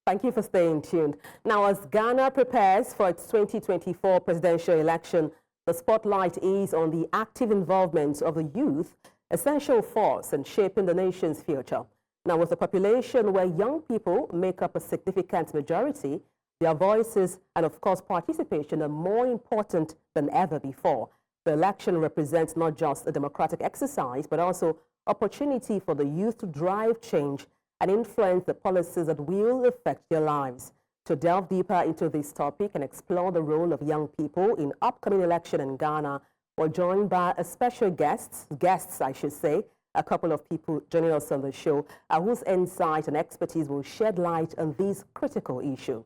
Thank you for staying tuned. Now, as Ghana prepares for its 2024 presidential election, the spotlight is on the active involvement of the youth, essential force in shaping the nation's future. Now, with a population where young people make up a significant majority, their voices and, of course, participation are more important than ever before. The election represents not just a democratic exercise, but also opportunity for the youth to drive change and influence the policies that will affect their lives. To delve deeper into this topic and explore the role of young people in upcoming election in Ghana, we're joined by a special guests, I should say, a couple of people joining us on the show whose insight and expertise will shed light on this critical issue.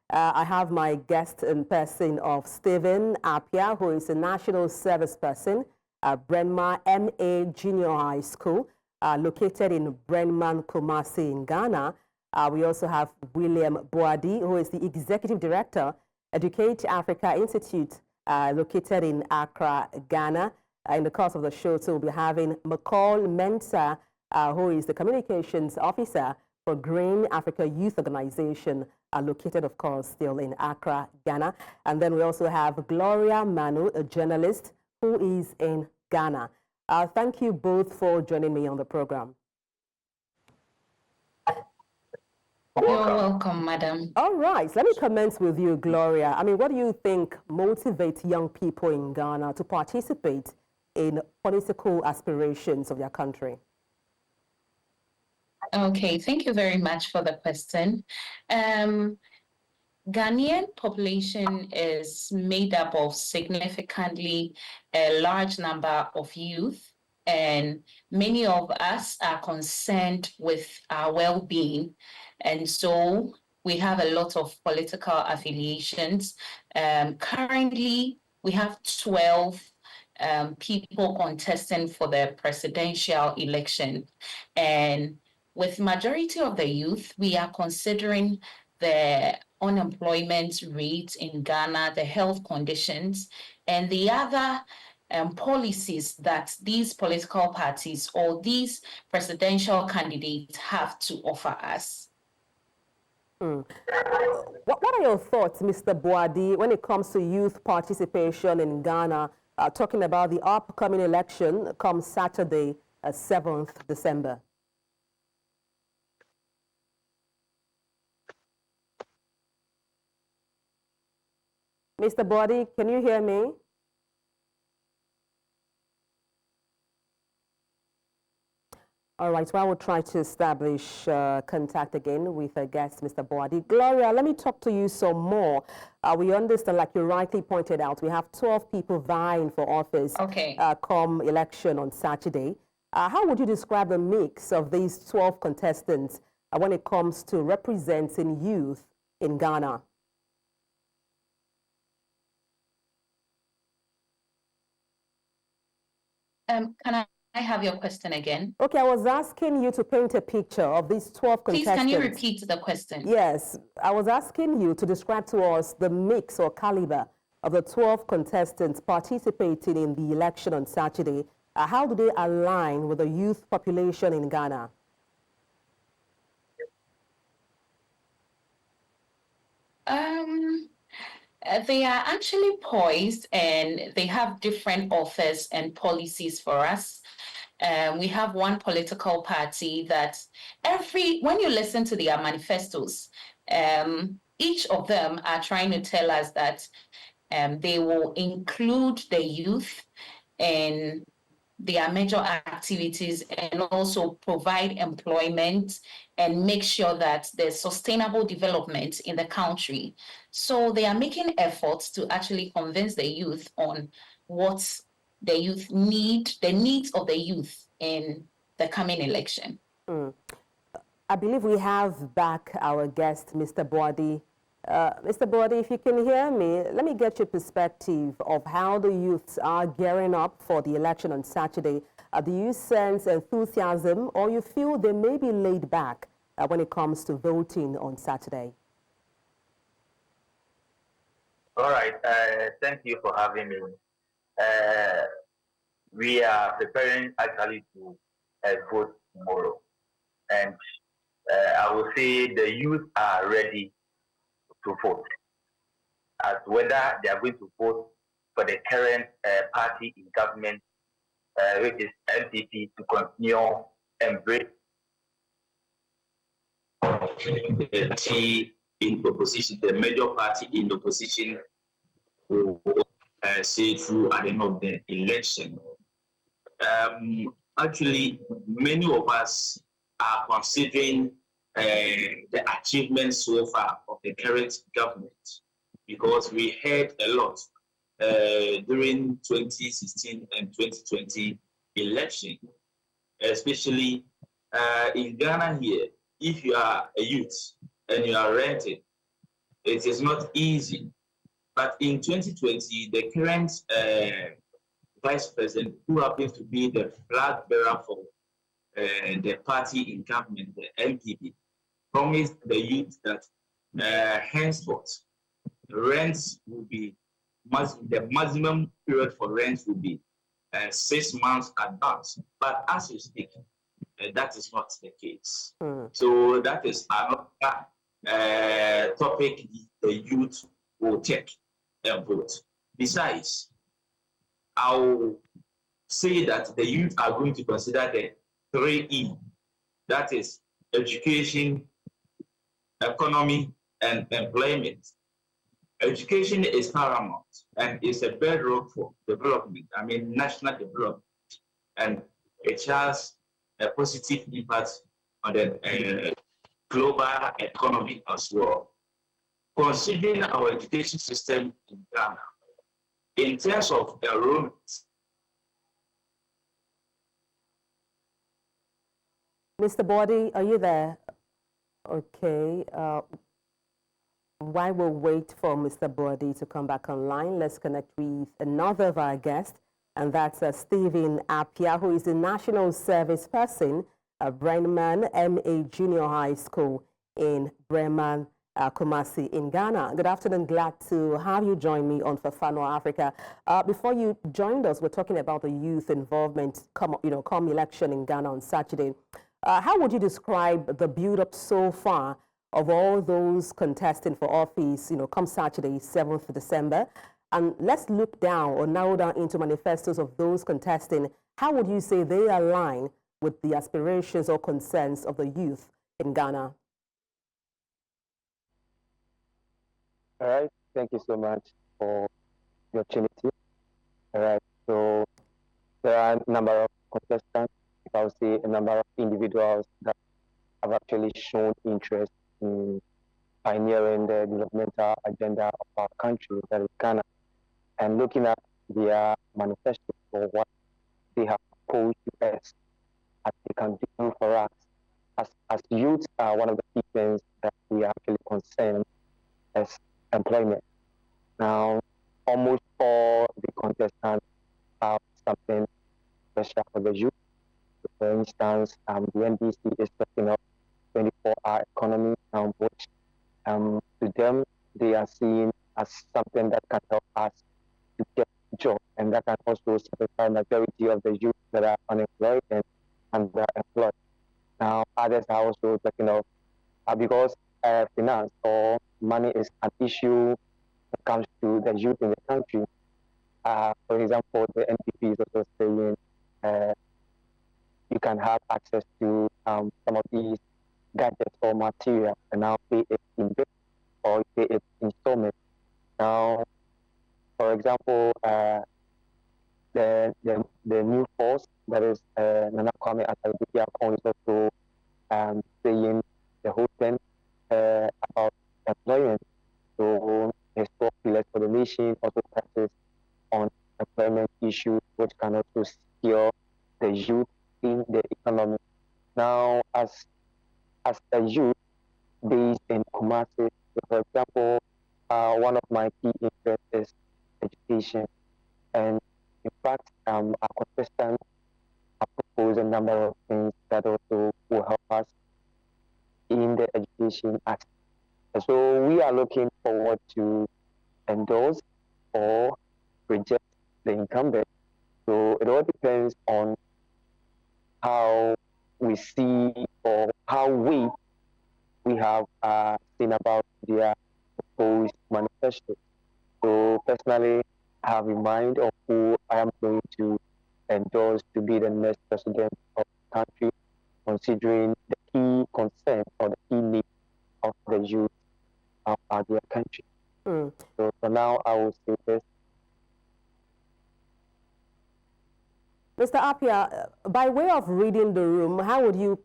I have my guest in person of Stephen Appiah, who is a national service person at Bryn-Mawr MA Junior High School, located in Bryn-Mawr, Kumasi in Ghana. We also have William Boadi, who is the Executive Director, Educate Africa Institute, located in Accra, Ghana. In the course of the show, so we'll be having McCall Mensah, who is the Communications Officer for Green Africa Youth Organization, located, of course, still in Accra, Ghana. And then we also have Gloria Manu, a journalist who is in Ghana. Thank you both for joining me on the program. You're welcome, madam. All right, so let me commence with you, Gloria. I mean, what do you think motivates young people in Ghana to participate in political aspirations of their country? Okay, thank you very much for the question. Ghanaian population is made up of significantly a large number of youth, and many of us are concerned with our well-being. And so we have a lot of political affiliations. Currently, we have 12 people contesting for the presidential election. And with majority of the youth, we are considering the unemployment rate in Ghana, the health conditions, and the other policies that these political parties or these presidential candidates have to offer us. What are your thoughts, Mr. Boadi, when it comes to youth participation in Ghana, talking about the upcoming election come Saturday, 7th December? Mr. Boadi, can you hear me? All right, so I will try to establish contact again with our guest, Mr. Boadi. Gloria, let me talk to you some more. We understand, like you rightly pointed out, we have 12 people vying for office come election on Saturday. How would you describe the mix of these 12 contestants when it comes to representing youth in Ghana? Can I have your question again? Okay, I was asking you to paint a picture of these 12 contestants. Please, can you repeat the question? Yes, I was asking you to describe to us the mix or caliber of the 12 contestants participating in the election on Saturday. How do they align with the youth population in Ghana? They are actually poised, and they have different offers and policies for us. We have one political party that when you listen to their manifestos, each of them are trying to tell us that they will include the youth in their major activities and also provide employment and make sure that there's sustainable development in the country. So they are making efforts to actually convince the youth on what the youth need, the needs of the youth in the coming election. I believe we have back our guest, Mr. Boadi. Mr. Boadi, if you can hear me, let me get your perspective of how the youths are gearing up for the election on Saturday. Do you sense enthusiasm, or you feel they may be laid back when it comes to voting on Saturday? All right. Thank you for having me. We are preparing actually to vote tomorrow. And I will say the youth are ready to vote. As whether they are going to vote for the current party in government, which is NPP, to continue embrace the T in opposition, the major party in opposition will see through at the end of the election. Actually, many of us are considering the achievements so far of the current government because we heard a lot during 2016 and 2020 election, especially in Ghana here. If you are a youth and you are renting, it is not easy. But in 2020, the current vice president, who happens to be the flag bearer for the party in government, the NPP, promised the youth that henceforth rents will be the maximum period for rent will be 6 months advance. But as you speak, that is not the case. So that is another topic the youth will take and vote. Besides, I'll say that the youth are going to consider the 3E, that is education, economy, and employment. Education is paramount and is a bedrock for development, national development, and it has a positive impact on the global economy as well. Considering our education system in Ghana, in terms of enrollment, Mr. Body, are you there? Okay. While we'll wait for Mr. Body to come back online, let's connect with another of our guests, and that's Stephen Appiah, who is the National Service Person at Brenman MA Junior High School in Bremen, Kumasi in Ghana. Good afternoon. Glad to have you join me on Fafano Africa. Before you joined us, we're talking about the youth involvement come election in Ghana on Saturday. How would you describe the build-up so far of all those contesting for office, come Saturday, 7th of December? And let's look down or narrow down into manifestos of those contesting. How would you say they align with the aspirations or concerns of the youth in Ghana? All right, thank you so much for the opportunity. All right, so there are a number of contestants, I would say a number of individuals that have actually shown interest in pioneering the developmental agenda of our country, that is Ghana, and looking at their manifesto for what they have proposed to us as they can do for us. As youth are one of the key things that we are actually concerned as employment. Now, almost all the contestants have something special for the youth. For instance, the NDC is setting up 24-hour economy, which to them, they are seen as something that can help us to get jobs, and that can also satisfy the majority of the youth that are unemployed and underemployed. Now, others are also talking of, because finance or money is an issue when it comes to the youth in the country. For example, the NPP is also saying you can have access to some of these gadgets or material and now pay it in bit or pay it installment. Now, for example, the new force, that is Nana Kwame Addo-Boafo, is also saying the whole thing about employment. So his 4 pillars for the nation also touches on employment issues, which can also secure the youth in the economy. Now, as a youth based in Kumasi, for example, one of my key interests is education. And in fact, our contestants have proposed a number of things that also will help us in the education aspect. So we are looking forward to endorse or reject the incumbent. So it all depends on how we see or how we we have seen about their proposed manifesto. So personally, I have in mind of who I am going to endorse to be the next president of the country, considering the key concern or the key need of the youth of their country. So for now, I will say this. Mr. Appiah, by way of reading the room, how would you,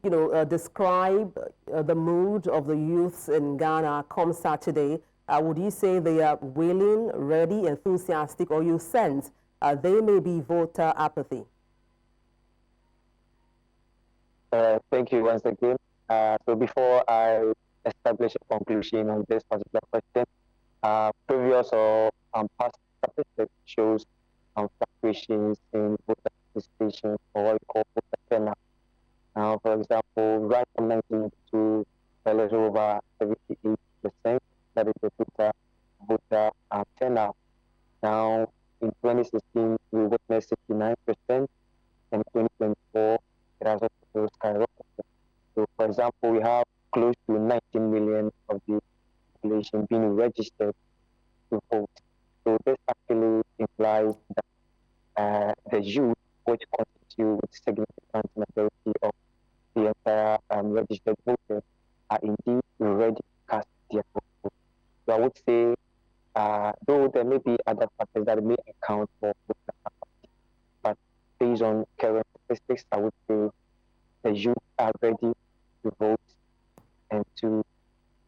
describe the mood of the youths in Ghana come Saturday? Would you say they are willing, ready, enthusiastic, or you sense they may be voter apathy? Thank you once again. So before I establish a conclusion on this particular question, previous or past statistics shows fluctuations in voter participation or what we call voter turnout. Now, for example, right from 1992, a little over 78%, that is the voter turnout. Now, in 2016, we witnessed 69%, and in 2024, it has also skyrocketed. So, for example, we have close to 19 million of the population being registered to vote. So this actually implies that the youth, which constitute a significant majority of the entire registered voters, are indeed ready to cast their vote. So I would say, though there may be other factors that may account for voter apathy, but based on current statistics, I would say the youth are ready to vote and to,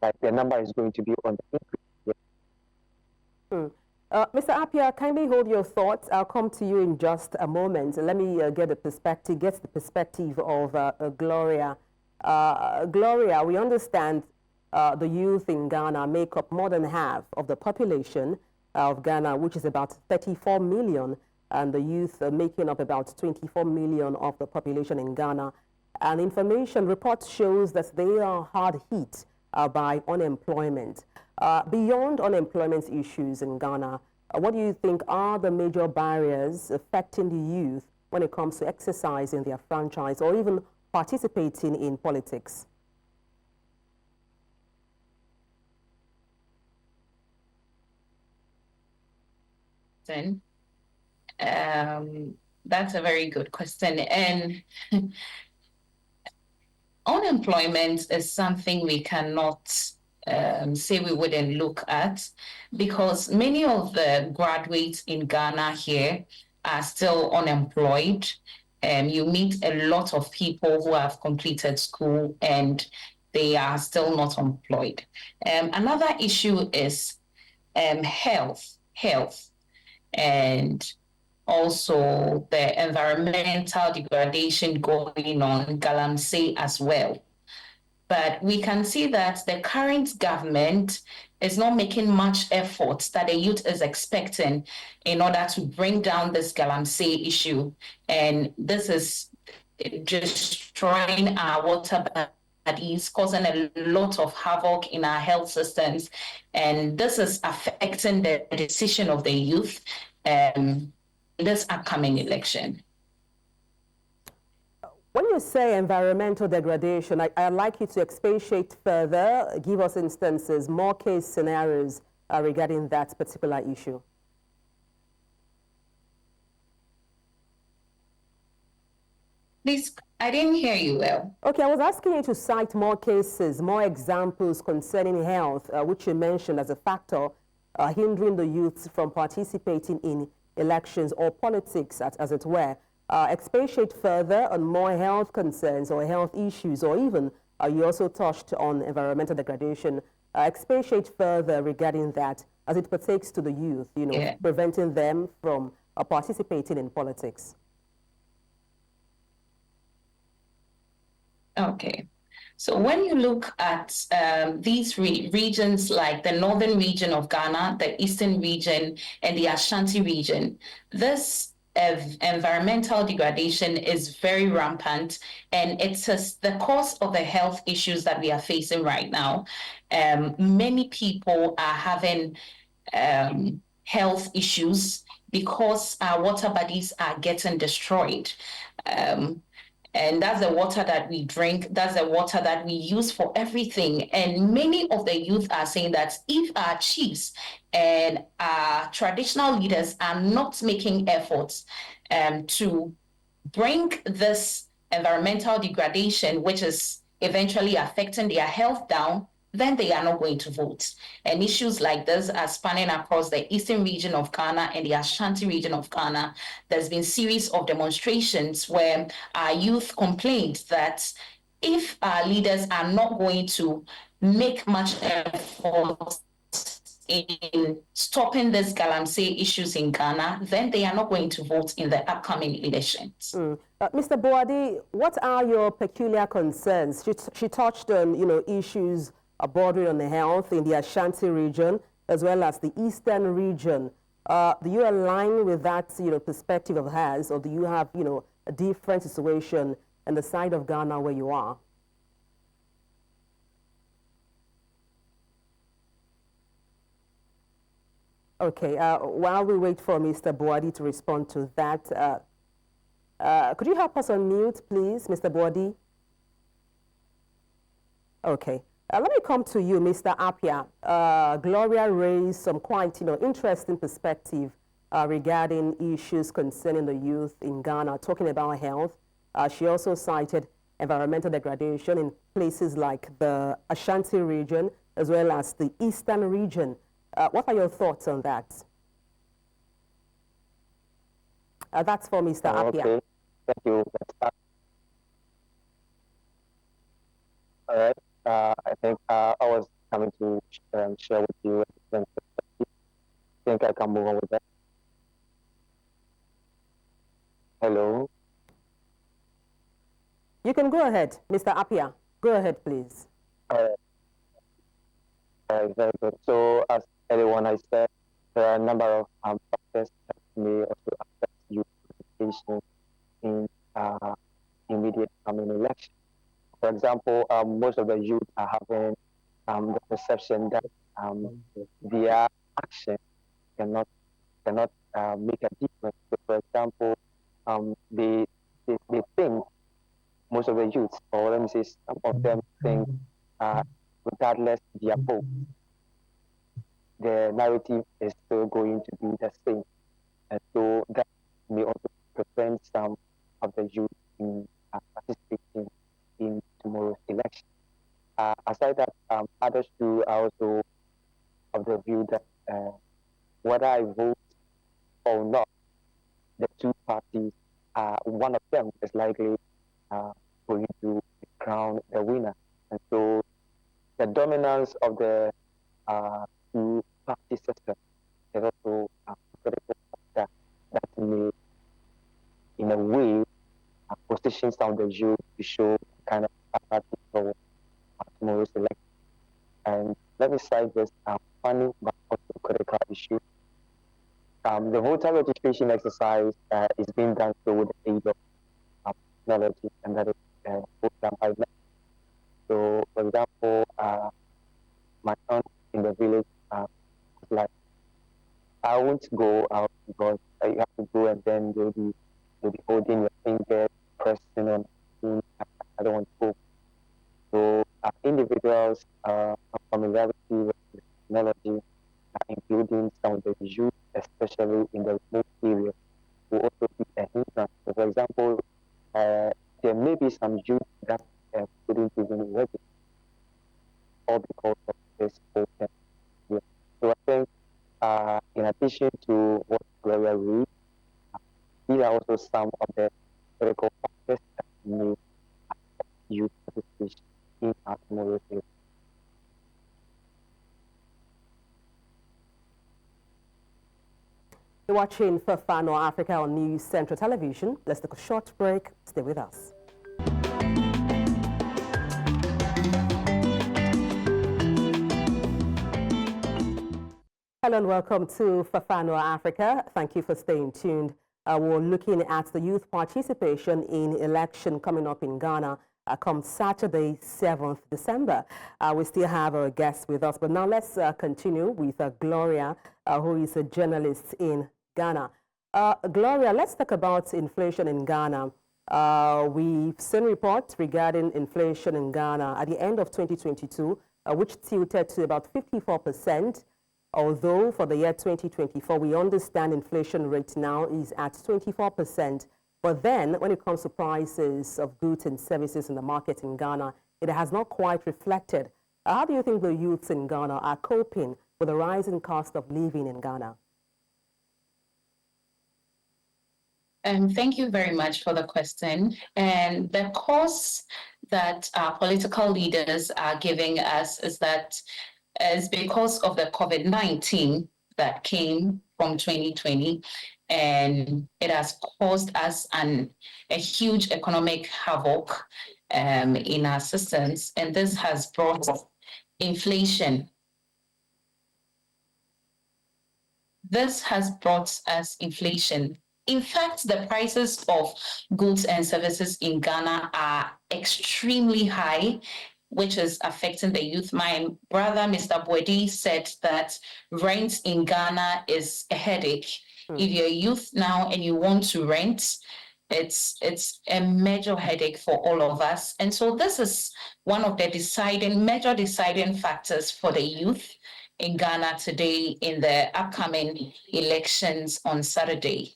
like, the number is going to be on the increase. Mr. Appiah, kindly hold your thoughts. I'll come to you in just a moment. Let me get the perspective of Gloria. Gloria, we understand the youth in Ghana make up more than half of the population of Ghana, which is about 34 million, and the youth making up about 24 million of the population in Ghana. And information report shows that they are hard hit by unemployment. Beyond unemployment issues in Ghana, what do you think are the major barriers affecting the youth when it comes to exercising their franchise or even participating in politics? Then, that's a very good question. And unemployment is something we cannot say we wouldn't look at, because many of the graduates in Ghana here are still unemployed. You meet a lot of people who have completed school and they are still not employed. Another issue is health, and also the environmental degradation going on, Galamsey as well. But we can see that the current government is not making much effort that the youth is expecting in order to bring down this Galamsey issue. And this is destroying our water bodies, causing a lot of havoc in our health systems. And this is affecting the decision of the youth in this upcoming election. When you say environmental degradation, I'd like you to expatiate further, give us instances, more case scenarios regarding that particular issue. Please, I didn't hear you well. Okay, I was asking you to cite more cases, more examples concerning health, which you mentioned as a factor hindering the youths from participating in elections or politics, as it were. Expatiate further on more health concerns or health issues, or even you also touched on environmental degradation. Expatiate further regarding that as it pertains to the youth, preventing them from participating in politics. Okay. So when you look at these regions like the northern region of Ghana, the eastern region, and the Ashanti region, this environmental degradation is very rampant, and it's the cause of the health issues that we are facing right now. Many people are having health issues because our water bodies are getting destroyed. And that's the water that we drink. That's the water that we use for everything. And many of the youth are saying that if our chiefs and our traditional leaders are not making efforts to bring this environmental degradation, which is eventually affecting their health, down, then they are not going to vote. And issues like this are spanning across the eastern region of Ghana and the Ashanti region of Ghana. There's been series of demonstrations where our youth complained that if our leaders are not going to make much effort in stopping these galamsey issues in Ghana, then they are not going to vote in the upcoming elections. Mr. Boadi, what are your peculiar concerns? She touched on, issues bordering on the health in the Ashanti region as well as the eastern region. Do you align with that, perspective of hers, or do you have, a different situation in the side of Ghana where you are? Okay, while we wait for Mr. Boadi to respond to that, could you help us unmute, please, Mr. Boadi? Okay. Let me come to you, Mr. Appiah. Gloria raised some quite, interesting perspective regarding issues concerning the youth in Ghana, talking about health. She also cited environmental degradation in places like the Ashanti region as well as the eastern region. What are your thoughts on that? That's for Mr. Appiah. Okay, thank you. All right. I think I was coming to share with you a different perspective. I think I can move on with that. Hello? You can go ahead, Mr. Appiah. Go ahead, please. All right, very good. So, as everyone has said, there are a number of factors that may also affect youth participation in immediate coming election. For example, most of the youth are having the perception that their action cannot make a difference. So, for example, they think, most of the youth, or let me say some of them think, regardless their vote, the narrative is still going to be the same. And so that may also prevent some of the youth in participating in tomorrow's election. Aside that, others too are also of the view that whether I vote or not, the two parties, one of them is likely going to crown the winner. And so the dominance of the two-party system is also a critical factor that may, in a way, position some of the youth to show kind of apathy for tomorrow's election. And let me cite this funny but also critical issue. The voter registration exercise is being done through with the aid of technology, and that is done by net. So, for example, my aunt in the village was like, I won't go out because you have to go and then they'll be holding your finger, pressing on the I don't want to go. So individuals familiarity with technology, including some of the youth, especially in the remote areas, will also be a hindrance. So, for example, there may be some youth that couldn't even register, all because of this open. Yeah. So I think, in addition to what Gloria read, these are also some of the critical factors that may affect youth participation in our tomorrow's election. You're watching Fafano Africa on News Central Television. Let's take a short break. Stay with us. Hello and welcome to Fafano Africa. Thank you for staying tuned. We're looking at the youth participation in election coming up in Ghana come Saturday, 7th December. We still have our guests with us, but now let's continue with Gloria, who is a journalist in Ghana. Gloria, let's talk about inflation in Ghana. We've seen reports regarding inflation in Ghana at the end of 2022, which tilted to about 54%. Although for the year 2024, we understand inflation rate now is at 24%. But then when it comes to prices of goods and services in the market in Ghana, it has not quite reflected. How do you think the youths in Ghana are coping with the rising cost of living in Ghana? Thank you very much for the question. And the cause that our political leaders are giving us is because of the COVID-19 that came from 2020, and it has caused us a huge economic havoc in our systems, and this has brought inflation. This has brought us inflation. In fact, the prices of goods and services in Ghana are extremely high, which is affecting the youth. My brother, Mr. Boedi, said that rent in Ghana is a headache. If you're a youth now and you want to rent, it's a major headache for all of us. And so this is one of the major deciding factors for the youth in Ghana today in the upcoming elections on Saturday.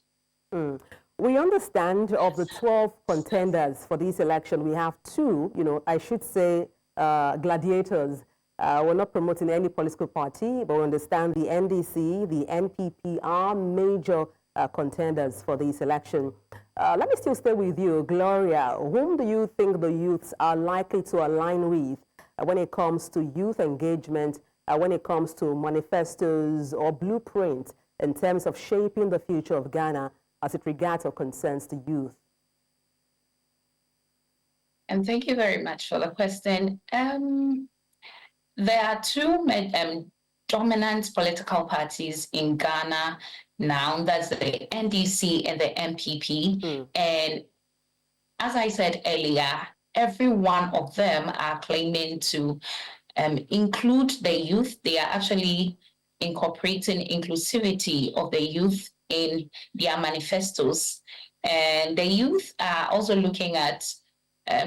We understand of the 12 contenders for this election, we have two, I should say, gladiators. We're not promoting any political party, but we understand the NDC, the NPP are major contenders for this election. Let me still stay with you, Gloria. Whom do you think the youths are likely to align with when it comes to youth engagement, when it comes to manifestos or blueprints in terms of shaping the future of Ghana as it regards or concerns the youth? And thank you very much for the question. There are two dominant political parties in Ghana now, that's the NDC and the NPP. And as I said earlier, every one of them are claiming to include the youth. They are actually incorporating inclusivity of the youth in their manifestos. And the youth are also looking at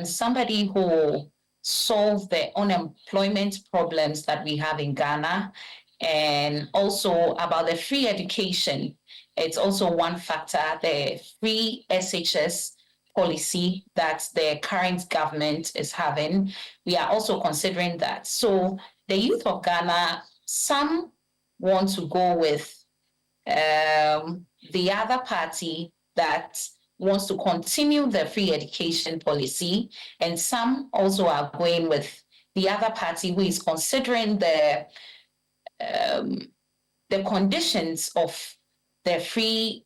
somebody who solve the unemployment problems that we have in Ghana, and also about the free education. It's also one factor, the free SHS policy that the current government is having. We are also considering that. So the youth of Ghana, some want to go with the other party that wants to continue the free education policy, and some also are going with the other party who is considering the conditions of the free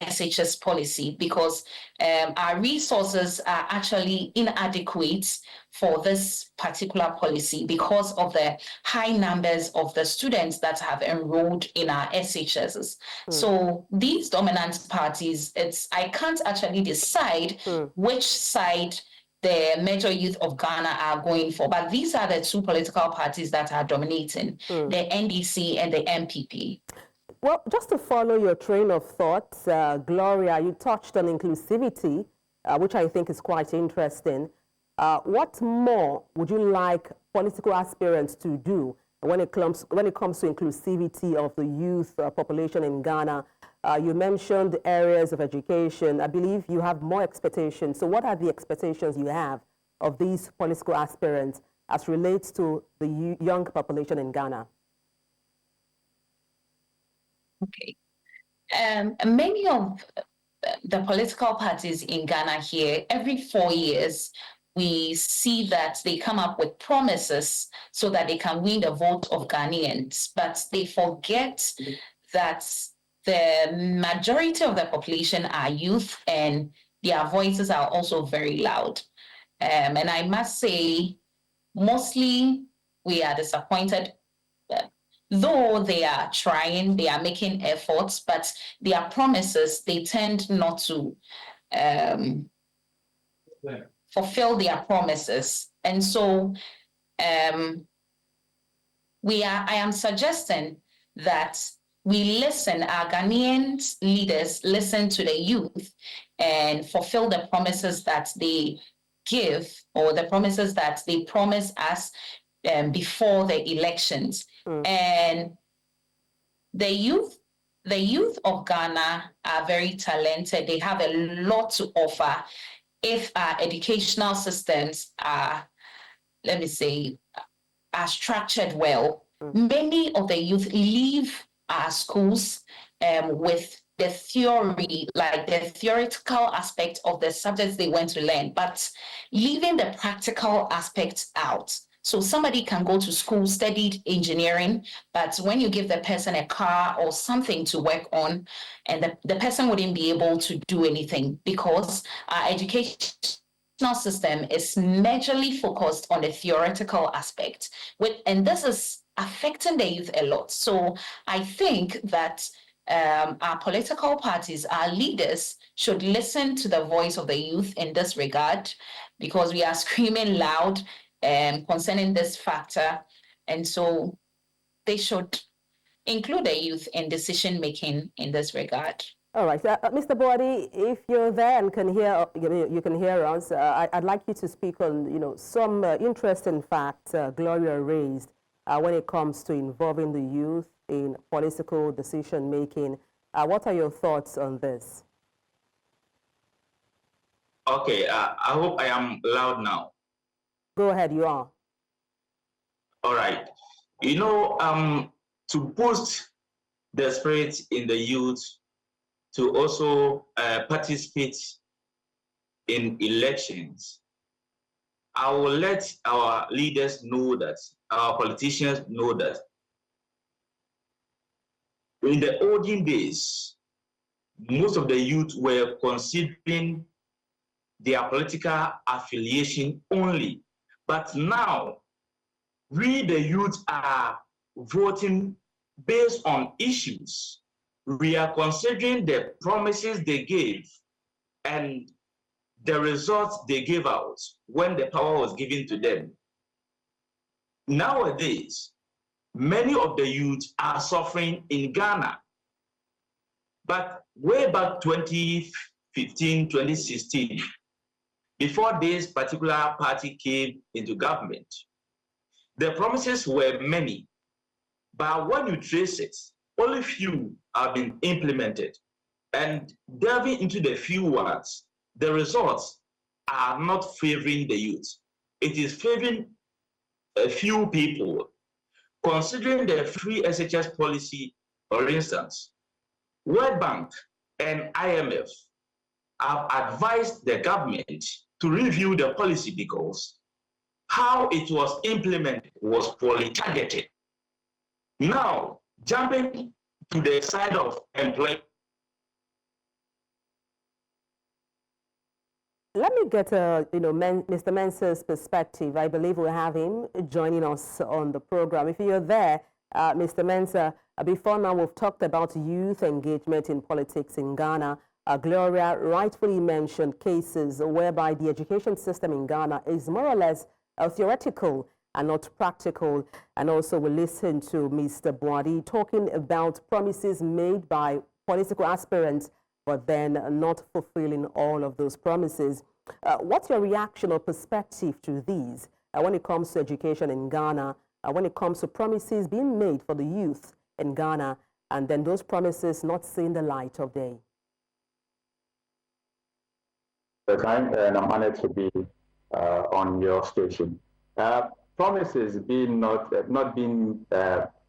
SHS policy, because our resources are actually inadequate for this particular policy because of the high numbers of the students that have enrolled in our SHSs. So these dominant parties, I can't actually decide which side the major youth of Ghana are going for, but these are the two political parties that are dominating, the NDC and the NPP. Well, just to follow your train of thought, Gloria, you touched on inclusivity, which I think is quite interesting. What more would you like political aspirants to do when it comes to inclusivity of the youth population in Ghana? You mentioned areas of education. I believe you have more expectations. So what are the expectations you have of these political aspirants as relates to the young population in Ghana? Okay. Many of the political parties in Ghana here, every 4 years, we see that they come up with promises so that they can win the vote of Ghanaians, but they forget that the majority of the population are youth and their voices are also very loud. And I must say, mostly we are disappointed. Though they are trying, they are making efforts, but their promises, they tend not to fulfill their promises. And so I am suggesting that we listen, our Ghanaian leaders listen to the youth and fulfill the promises that they give or the promises that they promise us before the elections. And the youth of Ghana are very talented. They have a lot to offer if our educational systems are, let me say, are structured well. Many of the youth leave our schools with the theory, like the theoretical aspect of the subjects they went to learn, but leaving the practical aspects out. So somebody can go to school, studied engineering, but when you give the person a car or something to work on, and the person wouldn't be able to do anything because our educational system is majorly focused on the theoretical aspect, and this is affecting the youth a lot. So I think that our political parties, our leaders should listen to the voice of the youth in this regard, because we are screaming loud concerning this factor. And so they should include the youth in decision making in this regard. All right, Mr. Boadi, if you're there and can hear, you can hear us. I'd like you to speak on, some interesting facts Gloria raised when it comes to involving the youth in political decision making. What are your thoughts on this? Okay, I hope I am loud now. Go ahead, you are. All right. To boost the spirit in the youth to also participate in elections, I will let our leaders know that, our politicians know that in the olden days, most of the youth were considering their political affiliation only. But now, we the youth are voting based on issues. We are considering the promises they gave and the results they gave out when the power was given to them. Nowadays, many of the youth are suffering in Ghana. But way back 2015, 2016, before this particular party came into government, the promises were many, but when you trace it, only few have been implemented. And delving into the few ones, the results are not favoring the youth. It is favoring a few people. Considering the free SHS policy, for instance, World Bank and IMF have advised the government to review the policy because how it was implemented was poorly targeted. Now, jumping to the side of employment. Let me get Mr. Mensah's perspective. I believe we have him joining us on the program. If you're there, Mr. Mensah, before now we've talked about youth engagement in politics in Ghana. Gloria rightfully mentioned cases whereby the education system in Ghana is more or less theoretical and not practical. And also we listened to Mr. Boadi talking about promises made by political aspirants, but then not fulfilling all of those promises. What's your reaction or perspective to these when it comes to education in Ghana, when it comes to promises being made for the youth in Ghana, and then those promises not seeing the light of day? And I'm honored to be on your station. Promises being not being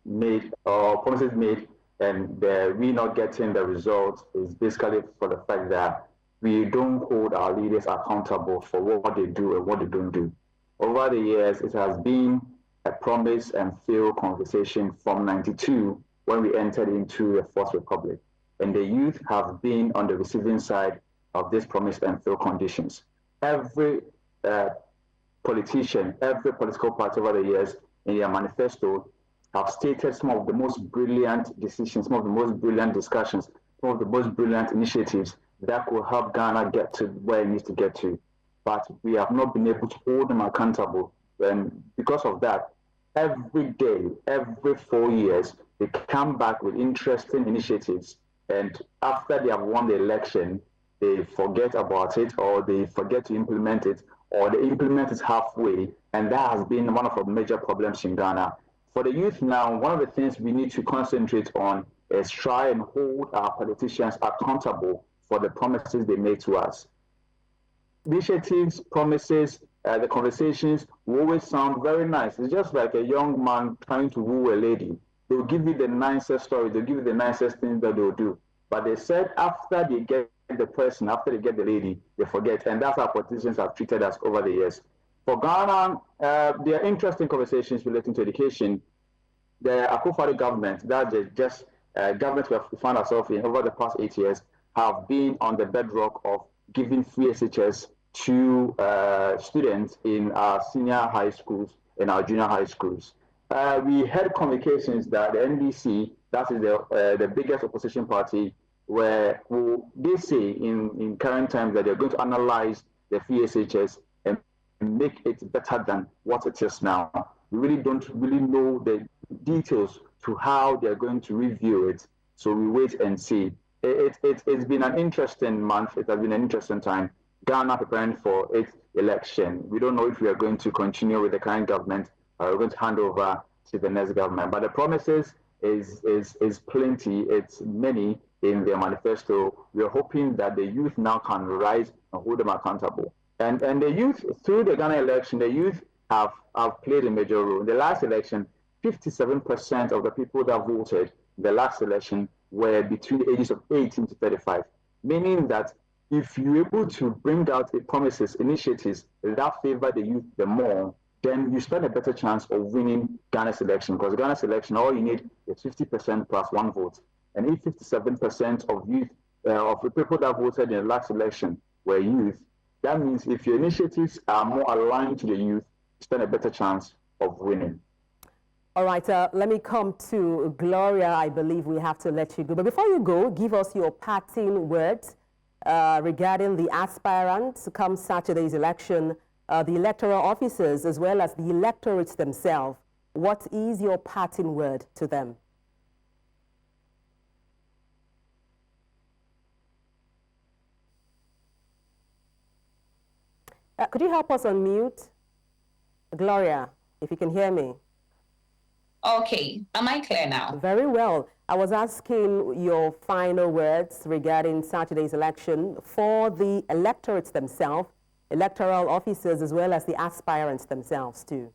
made, or promises made and we not getting the results is basically for the fact that we don't hold our leaders accountable for what they do and what they don't do. Over the years, it has been a promise and fail conversation from '92 when we entered into a fourth republic. And the youth have been on the receiving side of this promise and fail conditions. Every politician, every political party over the years in their manifesto have stated some of the most brilliant decisions, some of the most brilliant discussions, some of the most brilliant initiatives that will help Ghana get to where it needs to get to. But we have not been able to hold them accountable. And because of that, every day, every 4 years, they come back with interesting initiatives. And after they have won the election, they forget about it, or they forget to implement it, or they implement it halfway. And that has been one of the major problems in Ghana. For the youth now, one of the things we need to concentrate on is try and hold our politicians accountable for the promises they made to us. Initiatives, promises, the conversations will always sound very nice. It's just like a young man trying to woo a lady. They'll give you the nicest story, they'll give you the nicest things that they'll do. But they said after they get the person, after they get the lady, they forget. And that's how politicians have treated us over the years. For Ghana, there are interesting conversations relating to education. The Akufo-Addo government, that's just government we have found ourselves in over the past 8 years, have been on the bedrock of giving free SHS to students in our senior high schools and our junior high schools. We had communications that the NDC, that is the biggest opposition party, where they say in current times that they're going to analyze the free SHS and make it better than what it is now. We really don't really know the details to how they're going to review it. So we wait and see. It's been an interesting month. It has been an interesting time. Ghana preparing for its election. We don't know if we are going to continue with the current government or we're going to hand over to the next government. But the promises is plenty. It's many in their manifesto. We are hoping that the youth now can rise and hold them accountable. And the youth, through the Ghana election, the youth have played a major role. In the last election, 57% of the people that voted in the last election were between the ages of 18 to 35, meaning that if you're able to bring out promises, initiatives that favor the youth the more, then you stand a better chance of winning Ghana's election. Because Ghana's election, all you need is 50% plus one vote. And if 57% of youth, of the people that voted in the last election were youth, that means if your initiatives are more aligned to the youth, you stand a better chance of winning. All right, let me come to Gloria. I believe we have to let you go. But before you go, give us your parting words regarding the aspirants come Saturday's election, the electoral officers, as well as the electorates themselves. What is your parting word to them? Could you help us unmute? Gloria, if you can hear me. Okay, am I clear now? Very well. I was asking your final words regarding Saturday's election for the electorates themselves, electoral officers, as well as the aspirants themselves too.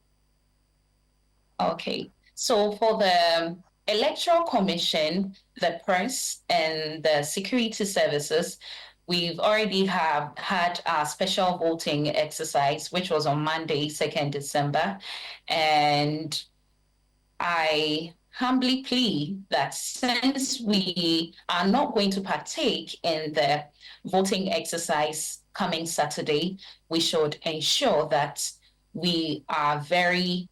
Okay, so for the Electoral Commission, the press, and the security services, we've already had our special voting exercise, which was on Monday, 2nd December, and I humbly plead that since we are not going to partake in the voting exercise coming Saturday, we should ensure that we are very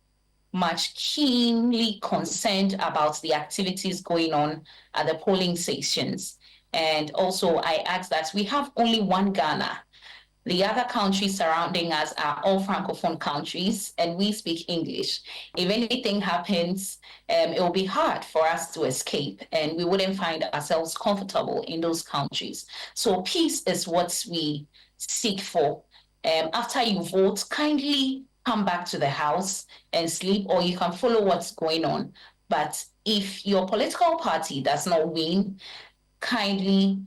much keenly concerned about the activities going on at the polling stations. And also I ask that we have only one Ghana. The other countries surrounding us are all Francophone countries, and we speak English. If anything happens, it will be hard for us to escape, and we wouldn't find ourselves comfortable in those countries. So peace is what we seek for. After you vote, kindly come back to the house and sleep, or you can follow what's going on. But if your political party does not win, kindly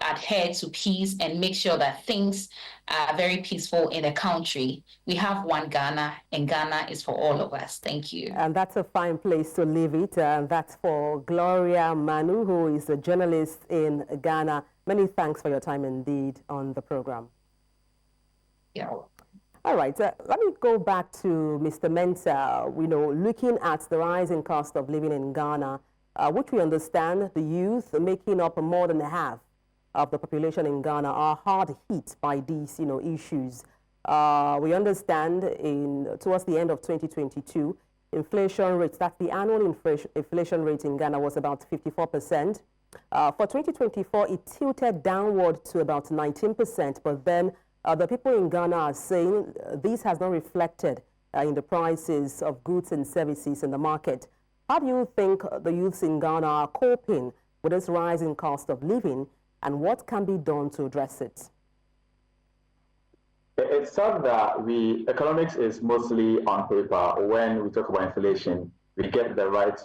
adhere to peace and make sure that things are very peaceful in the country. We have one Ghana, and Ghana is for all of us. Thank you. And that's a fine place to leave it. That's for Gloria Manu, who is a journalist in Ghana. Many thanks for your time indeed on the program. Yeah. All right, let me go back to Mr. Mensah. You know, looking at the rising cost of living in Ghana, which we understand the youth making up more than half of the population in Ghana are hard hit by these, issues. We understand towards the end of 2022, inflation rates, that's the annual inflation rate in Ghana was about 54%. For 2024, it tilted downward to about 19%, but then the people in Ghana are saying this has not reflected in the prices of goods and services in the market. How do you think the youths in Ghana are coping with this rising cost of living? and what can be done to address it? It's sad that economics is mostly on paper. When we talk about inflation, we get the right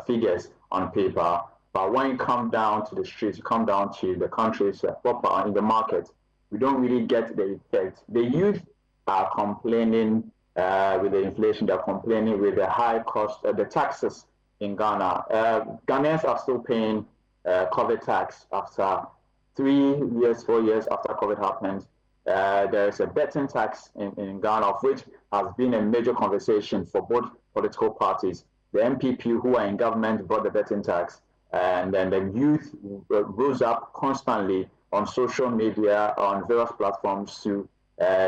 figures on paper, but when you come down to the streets, you come down to the countries proper in the market, we don't really get the effect. The youth are complaining with the inflation, they're complaining with the high cost, the taxes in Ghana. Ghanaians are still paying COVID tax after 3 years, 4 years after COVID happened. There is a betting tax in Ghana, of which has been a major conversation for both political parties. The MPP who are in government brought the betting tax, and then the youth rose up constantly on social media, on various platforms to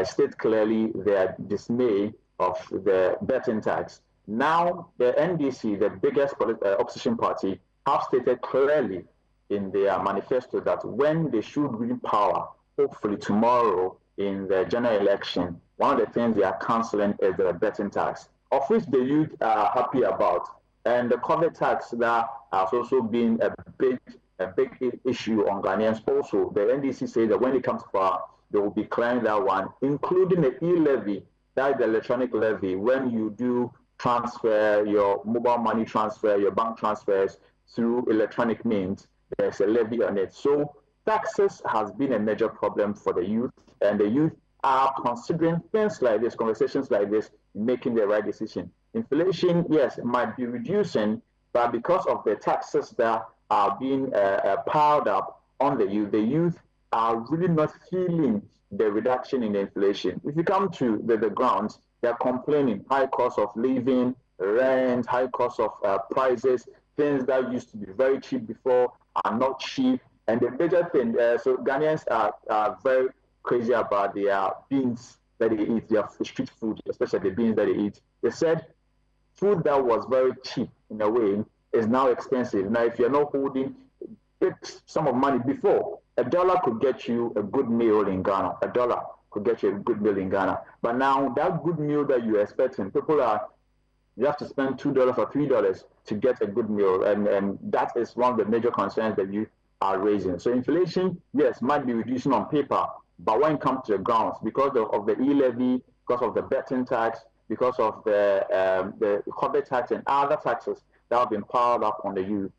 state clearly their dismay of the betting tax. Now, the NDC, the biggest opposition party, have stated clearly in their manifesto that when they should win power, hopefully tomorrow in the general election, one of the things they are cancelling is the betting tax, of which the youth are happy about. And the COVID tax that has also been a big issue on Ghanaians. Also, the NDC says that when it comes to power, they will be clearing that one, including the e-levy, that is the electronic levy. When you do transfer, your mobile money transfer, your bank transfers through electronic means, there's a levy on it. So taxes has been a major problem for the youth, and the youth are considering things like this, conversations like this, making the right decision. Inflation, yes, it might be reducing, but because of the taxes that are being piled up on the youth are really not feeling the reduction in the inflation. If you come to the grounds, they're complaining, high cost of living, rent, high cost of prices, things that used to be very cheap before are not cheap. And the major thing, so Ghanaians are very crazy about their beans that they eat, their street food, especially the beans that they eat. They said food that was very cheap in a way is now expensive. Now, if you're not holding big sum of money before, $1 could get you a good meal in Ghana. $1 could get you a good meal in Ghana. But now that good meal that you're expecting, you have to spend $2 or $3 to get a good meal. And that is one of the major concerns that you are raising. So inflation, yes, might be reducing on paper, but when it comes to the grounds, because of the e-levy, because of the betting tax, because of the COVID tax and other taxes that have been piled up on the youth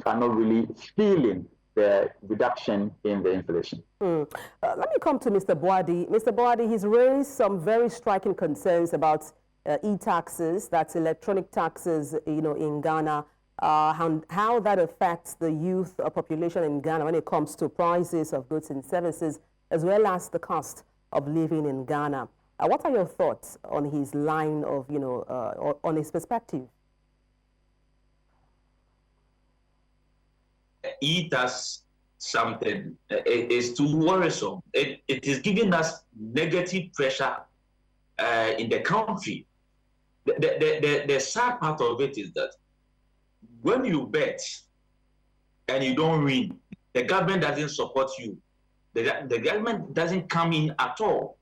are not really feeling the reduction in the inflation. Let me come to Mr. Boadi. Mr. Boadi, he's raised some very striking concerns about e-taxes, that's electronic taxes, in Ghana, how that affects the youth population in Ghana when it comes to prices of goods and services, as well as the cost of living in Ghana. What are your thoughts on his line of, on his perspective? It has something. It is too worrisome. It is giving us negative pressure in the country. The sad part of it is that when you bet and you don't win, the government doesn't support you. The government doesn't come in at all.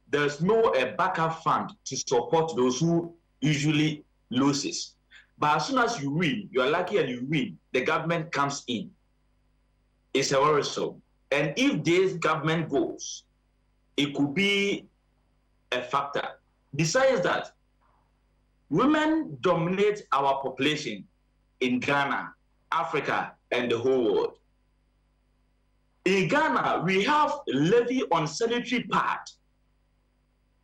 There's no backup fund to support those who usually loses. But as soon as you win, you are lucky and you win, the government comes in. It's a worrisome. And if this government goes, it could be a factor. Besides that, women dominate our population in Ghana, Africa, and the whole world. In Ghana, we have levy on sanitary pad,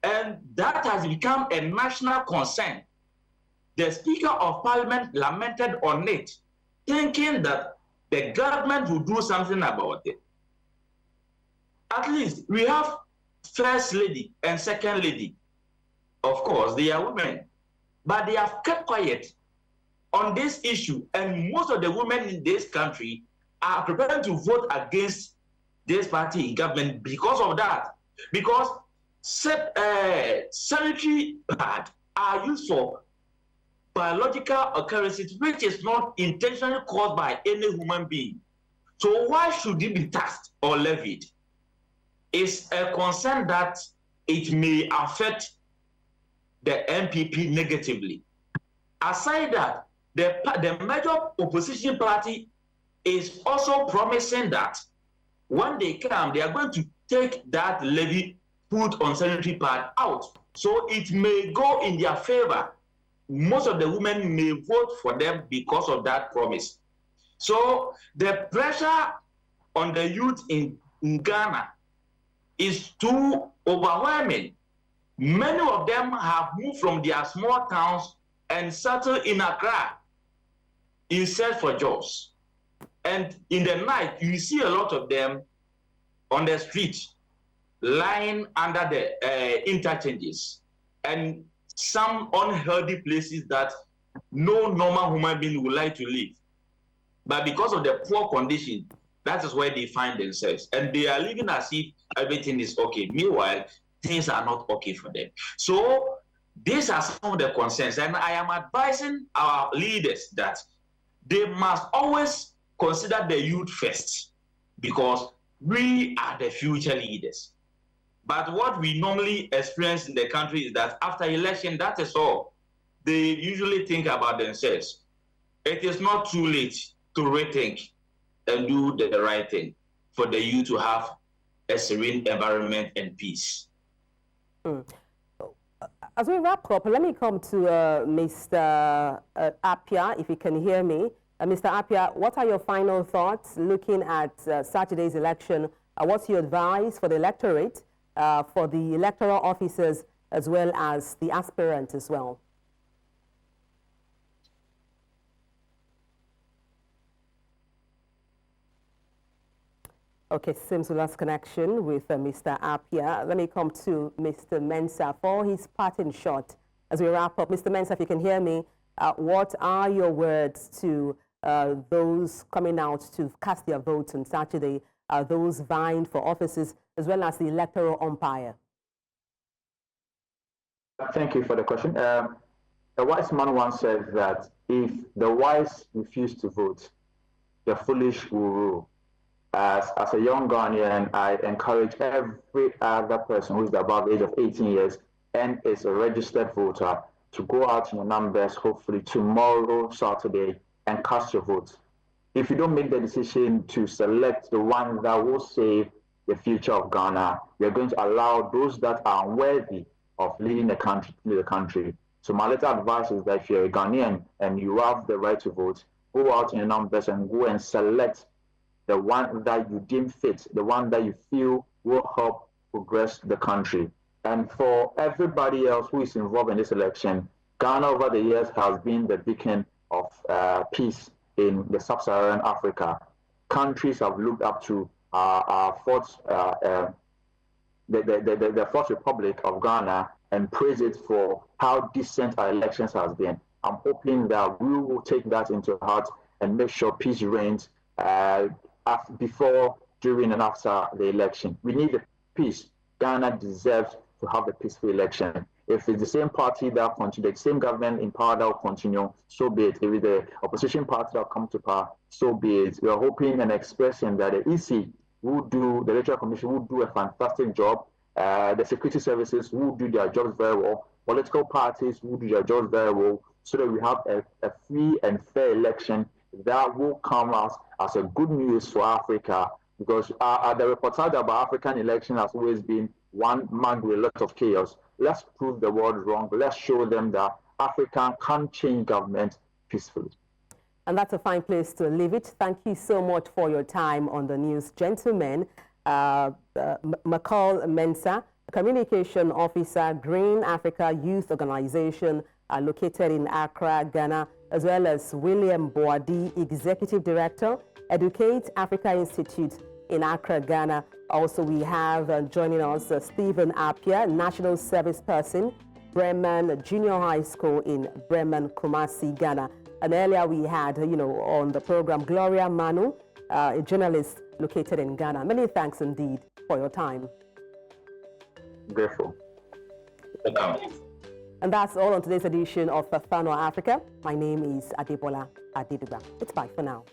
and that has become a national concern. The Speaker of Parliament lamented on it, thinking that the government will do something about it. At least we have First Lady and Second Lady. Of course, they are women, but they have kept quiet on this issue, and most of the women in this country are preparing to vote against this party in government because of that. Because sanitary pads are used for biological occurrences, which is not intentionally caused by any human being. So why should it be taxed or levied? It's a concern that it may affect the MPP negatively. Aside that, the major opposition party is also promising that when they come, they are going to take that levy put on sanitary pad out. So it may go in their favor. Most of the women may vote for them because of that promise. So the pressure on the youth in Ghana is too overwhelming. Many of them have moved from their small towns and settled in Accra in search for jobs. And in the night, you see a lot of them on the street, lying under the interchanges, and some unhealthy places that no normal human being would like to live. But because of the poor condition, that is where they find themselves. And they are living as if everything is okay. Meanwhile, things are not okay for them. So these are some of the concerns. And I am advising our leaders that they must always consider the youth first, because we are the future leaders. But what we normally experience in the country is that after election, that is all. They usually think about themselves. It is not too late to rethink and do the right thing for the youth to have a serene environment and peace. As we wrap up, let me come to Mr. Appiah, if you can hear me. Mr. Appiah, what are your final thoughts looking at Saturday's election? What's your advice for the electorate, for the electoral officers, as well as the aspirants as well? Okay, seems we lost connection with Mr. Appiah. Let me come to Mr. Mensah for his parting shot as we wrap up. Mr. Mensah, if you can hear me, what are your words to those coming out to cast their votes on Saturday, those vying for offices, as well as the electoral umpire? Thank you for the question. A wise man once said that if the wise refuse to vote, the foolish will rule. As a young Ghanaian, I encourage every other person who is above the age of 18 years and is a registered voter to go out in your numbers, hopefully tomorrow, Saturday, and cast your vote. If you don't make the decision to select the one that will save the future of Ghana, you're going to allow those that are unworthy of leading the country to lead the country. So my little advice is that if you're a Ghanaian and you have the right to vote, go out in your numbers and go and select the one that you deem fit, the one that you feel will help progress the country. And for everybody else who is involved in this election, Ghana over the years has been the beacon of peace in the sub-Saharan Africa. Countries have looked up to the Fourth Republic of Ghana and praise it for how decent our elections has been. I'm hoping that we will take that into heart and make sure peace reigns before, during, and after the election. We need the peace. Ghana deserves to have a peaceful election. If it's the same party that continues, the same government in power that will continue, so be it. If it's the opposition party that will come to power, so be it. We are hoping and expressing that the EC will do, the Electoral Commission will do a fantastic job. The security services will do their jobs very well. Political parties will do their jobs very well, so that we have a free and fair election that will come out as a good news for Africa, because the reportage about African election has always been one man with a lot of chaos. Let's prove the world wrong. Let's show them that Africa can change government peacefully. And that's a fine place to leave it. Thank you so much for your time on the news, gentlemen. McCall Mensah, Communication Officer, Green Africa Youth Organization, located in Accra, Ghana, as well as William Boadi, Executive Director, Educate Africa Institute in Accra, Ghana. Also, we have joining us Stephen Appiah, National Service Person, Bremen Junior High School in Bremen, Kumasi, Ghana. And earlier we had, on the program, Gloria Manu, a journalist located in Ghana. Many thanks indeed for your time. Grateful. And that's all on today's edition of Fano Africa. My name is Adebola Adeduba. It's bye for now.